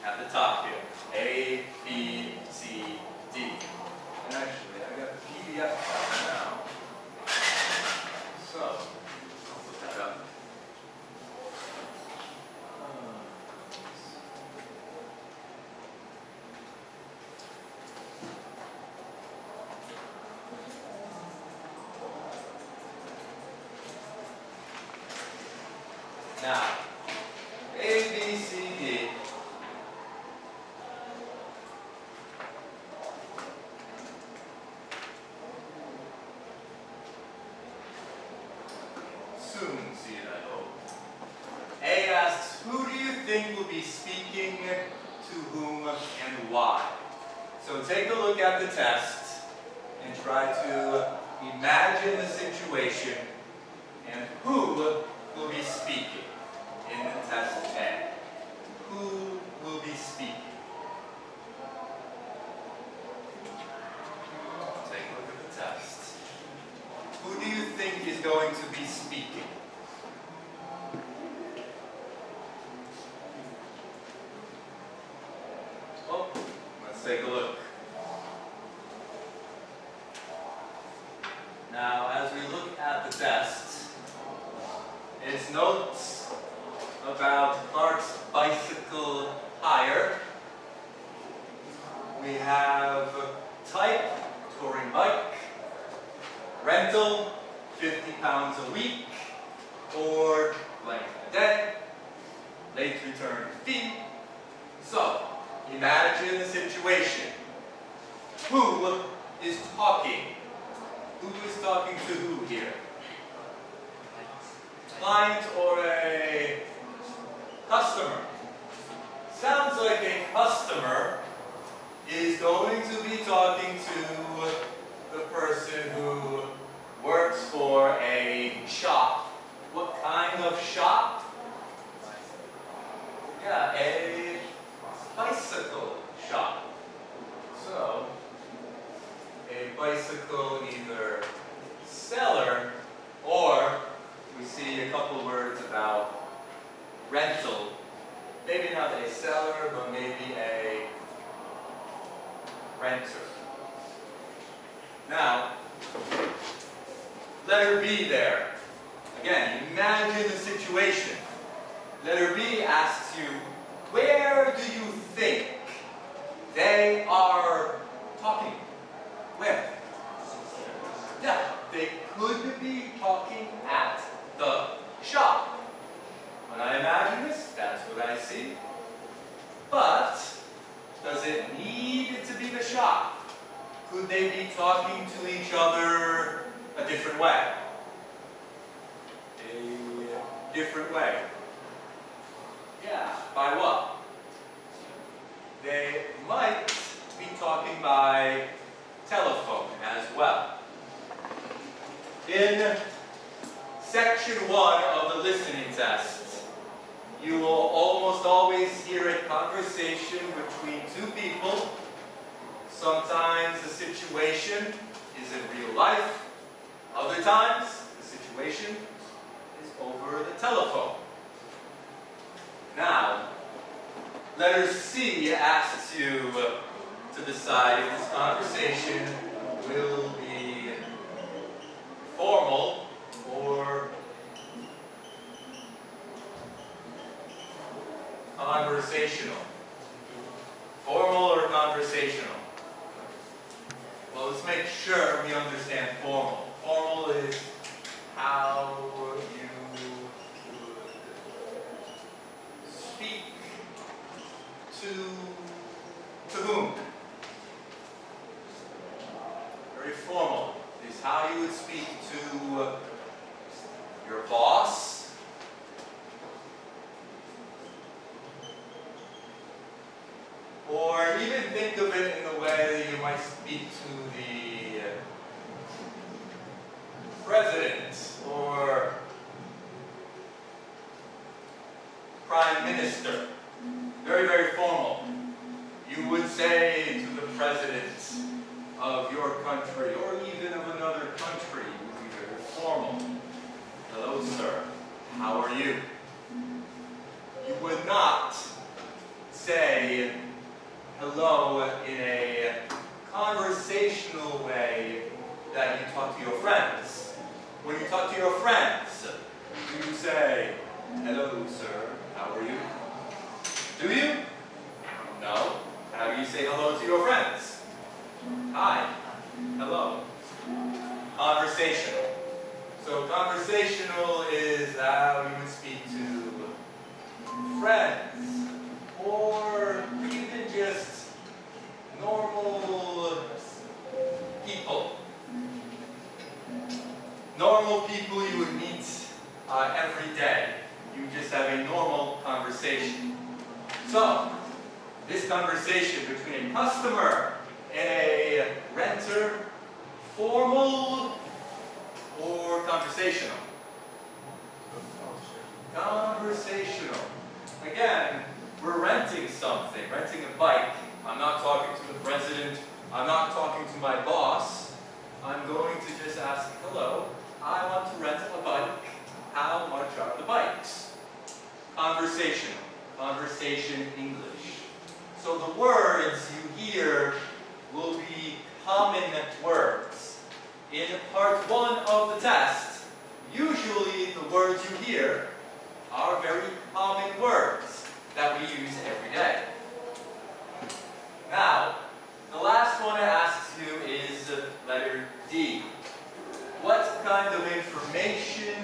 at the top here. A, B, C, D. And actually, I got the PDF file now. So, I'll put that up. Now, A, B, C, D. Soon see it, I hope. A asks, who do you think will be speaking to whom and why? So take a look at the test and try to imagine the situation and who will be speaking in the test A. Who will be speaking? Take a look at the test. Who do you think is going to be speaking? Well, let's take a look. Now, as we look at the test, its notes about Clark's bicycle hire. We have type, touring bike, rental, 50 pounds a week, or blank a day, late return fee. So, imagine the situation. Who is talking? Who is talking to who here? Client or a customer? Sounds like a customer is going to be talking to the person who works for a shop. What kind of shop? Yeah, a bicycle shop. So, a bicycle either seller or we see a couple words about rental. Maybe not a seller, but maybe a renter. Now, letter B there. Again, imagine the situation. Letter B asks you, where do you think they are talking? Where? Yeah, they could be talking at the shop. When I imagine this, that's what I see. But, does it need to be the shop? Could they be talking to each other a different way? A different way. Yeah, by what? They might be talking by telephone as well. In section 1 of the listening test, you will almost always hear a conversation between two people. Sometimes the situation is in real life. Other times, the situation is over the telephone. Now, letter C asks you to decide if this conversation will be formal or conversational. Formal or conversational? Well, let's make sure we understand formal. Formal is how you would speak to whom? Very formal is how you would speak to your boss, or even think of it in the way that you might speak to the president or prime minister. Very, very formal. You would say to the president of your country, or even of another country, you would be very formal. Hello, sir. How are you? You would not say hello in a conversational way that you talk to your friends. When you talk to your friends, do you say, hello, sir, how are you? Do you? No. How do you say hello to your friends? Hi. Hello. Conversational. So conversational is how you would speak to friends, or even just normal people. Normal people you would meet every day. You just have a normal conversation. So, this conversation between a customer and a renter, formal or conversational? Conversational. Again, we're renting something, renting a bike. I'm not talking to the president. I'm not talking to my boss. I'm going to just ask, hello, I want to rent a bike. How much are the bikes? Conversational. Conversation English. So the words you hear will be common words. In part 1 of the test, usually the words you hear are very common words that we use every day. Now, the last one it asks you is letter D. What kind of information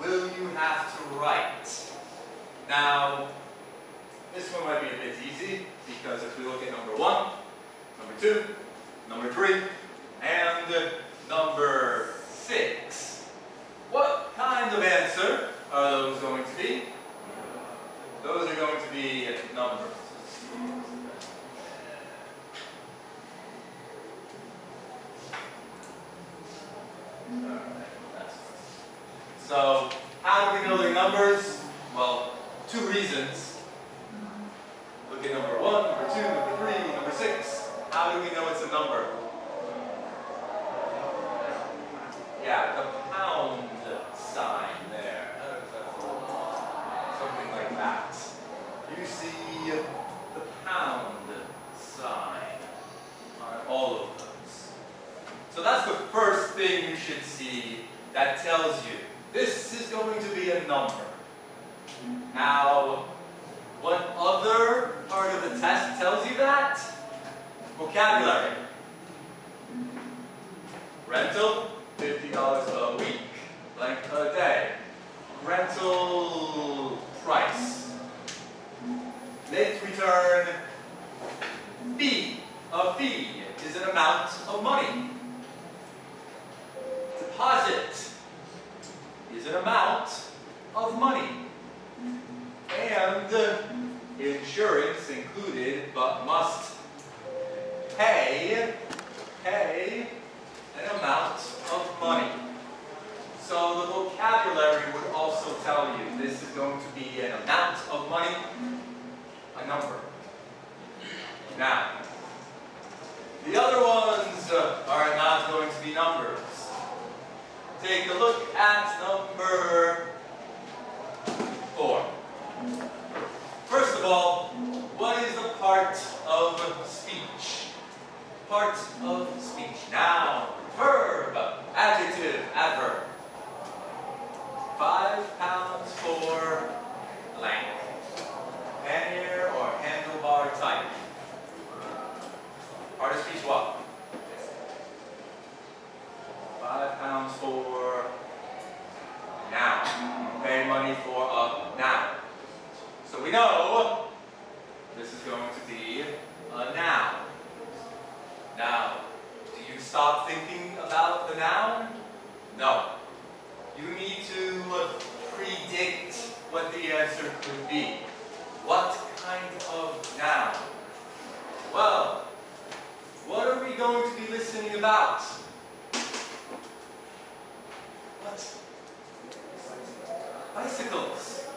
will you have to write? Now, this one might be a bit easy, because if we look at number 1, number 2, number 3, and number 6, what kind of answer are those going to be? Those are going to be numbers. So, how do we know they're numbers? Well, 2 reasons. Look at number 1, number 2, number 3, number 6. How do we know it's a number? Yeah, the pound sign there. Something like that. You see the pound sign on all of those. So that's the first thing you should see that tells you this is going to be a number. Now, what other part of the test tells you that? Vocabulary. Rental, $50 a week, like a day. Rental price. Late return fee. A fee is an amount of money. Deposit is an amount of money. And insurance included, but must pay an amount of money. So the vocabulary would also tell you this is going to be an amount of money, a number. Now, the other ones are not going to be numbers. Take a look at number 4. First of all, what is the part of speech? Part of speech. Noun, verb, adjective, adverb. 5 pounds for blank. Pannier or handlebar type. Part of speech what? 5 pounds for noun. Pay money for a noun. So we know this is going to be a noun. Now, do you stop thinking about the noun? No. You need to predict what the answer could be. What kind of noun? Well, what are we going to be listening about? What? Bicycles.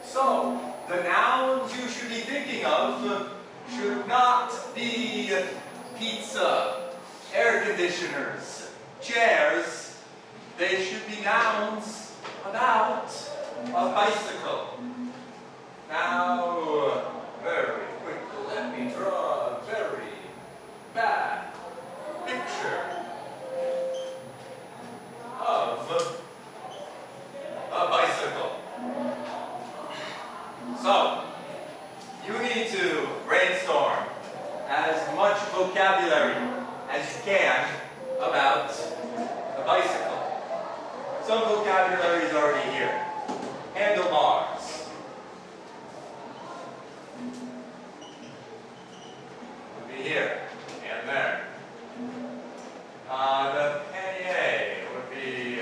So, the nouns you should be thinking of should not be pizza, air conditioners, chairs. They should be nouns about a bicycle. Now, very you need to brainstorm as much vocabulary as you can about a bicycle. Some vocabulary is already here. Handlebars. Would be here and there. The pannier would be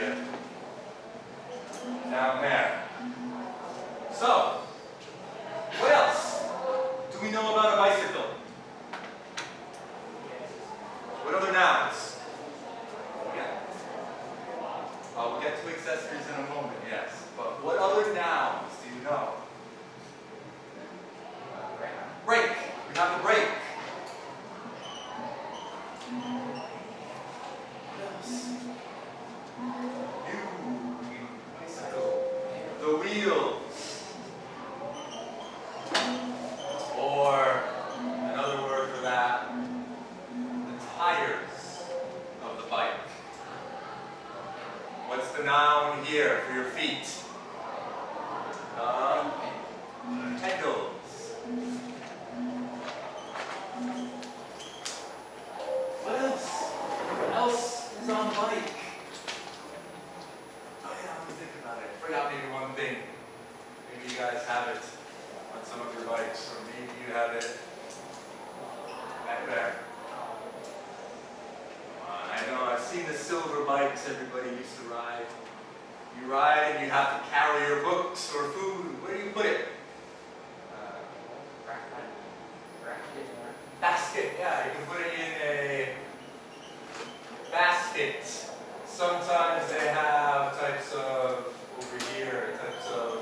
down there. So, what else do we know about a bicycle? What other nouns? Yeah. We'll get to accessories in a moment, yes. But what other nouns do you know? Brake. We have a brake. Bicycle. The wheels. Or another word for that, the tires of the bike. What's the noun here for your feet? Pedals. What else? What else is on the bike? Oh yeah, let me think about it. Forgot maybe one thing. Maybe you guys have it on some of your bikes, or maybe you have it back there. I know, I've seen the silver bikes everybody used to ride. You ride and you have to carry your books or food. Where do you put it? Basket, yeah, you can put it in a basket. Sometimes they have types of, over here, types of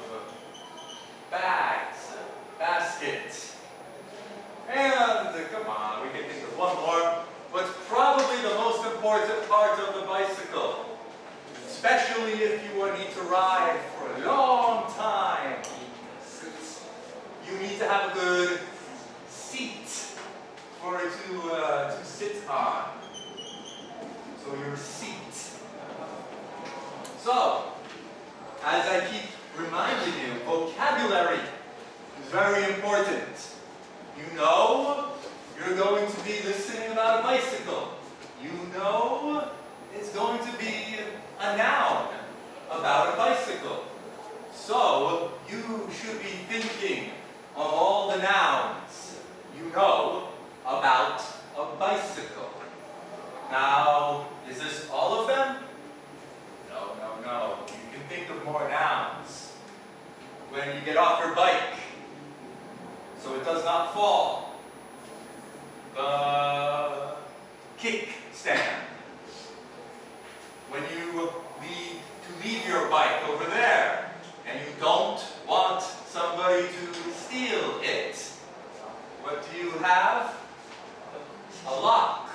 bags, basket. And come on, we can think of one more. What's probably the most important part of the bicycle, especially if you need to ride for a long time, you need to have a good seat for it to sit on. So your seat. So, as I keep reminding you, vocabulary is very important. You know you're going to be listening about a bicycle. You know it's going to be a noun about a bicycle. So you should be thinking of all the nouns you know about a bicycle. Now, is this all of them? No, no, no. You can think of more nouns when you get off your bike so it does not fall. The kickstand. When you leave your bike over there and you don't want somebody to steal it, what do you have? A lock.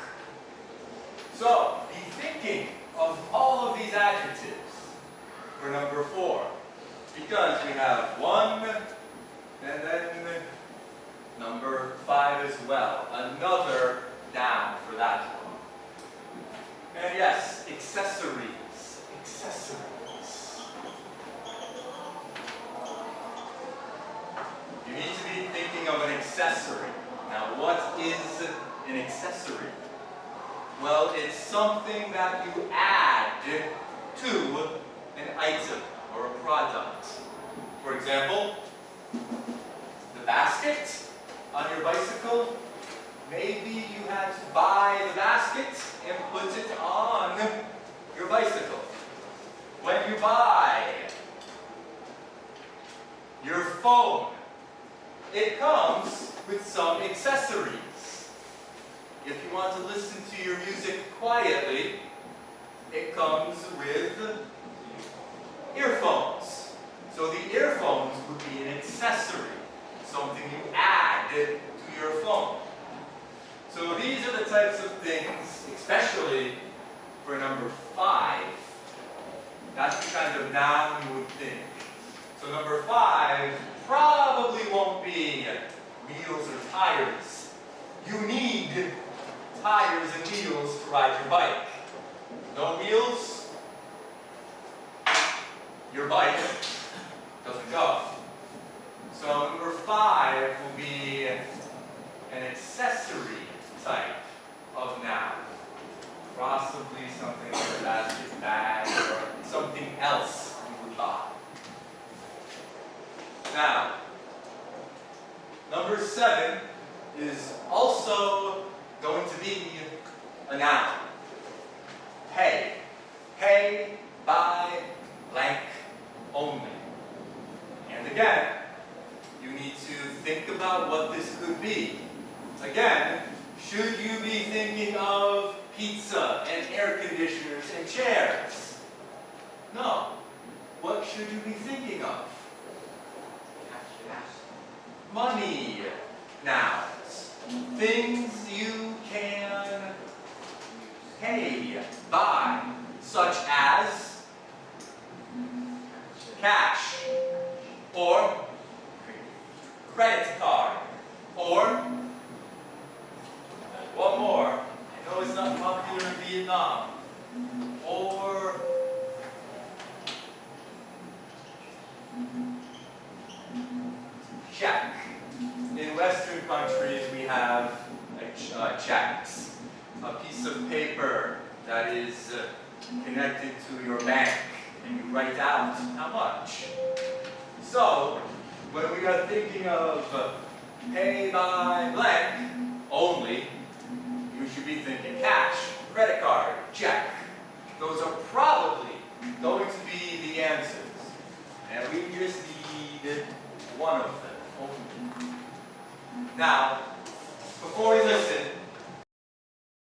So, be thinking of all of these adjectives for number 4, because we have 1 and then number 5 as well. Another noun for that one. And yes, accessories. Accessories. You need to be thinking of an accessory. Now, what is an accessory? Well, it's something that you add to an item or a product. For example, the basket on your bicycle. Maybe you had to buy the basket and put it on your bicycle. When you buy your phone, it comes with some accessories. If you want to listen to your music quietly, it comes with earphones. So the earphones would be an accessory, something you add to your phone. So these are the types of things, especially for number 5. That's the kind of noun you would think. So number 5 probably won't be wheels or tires. You need tires and wheels to ride your bike. No wheels, your bike doesn't go. So number 5 will be 7 is also going to be a noun. Pay. Pay by blank only. And again, you need to think about what this could be. Again, should you be thinking of pizza and air conditioners and chairs? No. What should you be thinking of? Money nouns. Things you can pay by, such as cash, or credit card, or one more. I know it's not popular in Vietnam. Or check. In Western countries, we have checks, a piece of paper that is connected to your bank, and you write out how much. So, when we are thinking of pay by blank only, you should be thinking cash, credit card, check. Those are probably going to be the answers. And we just need one of them only. Now, before we listen,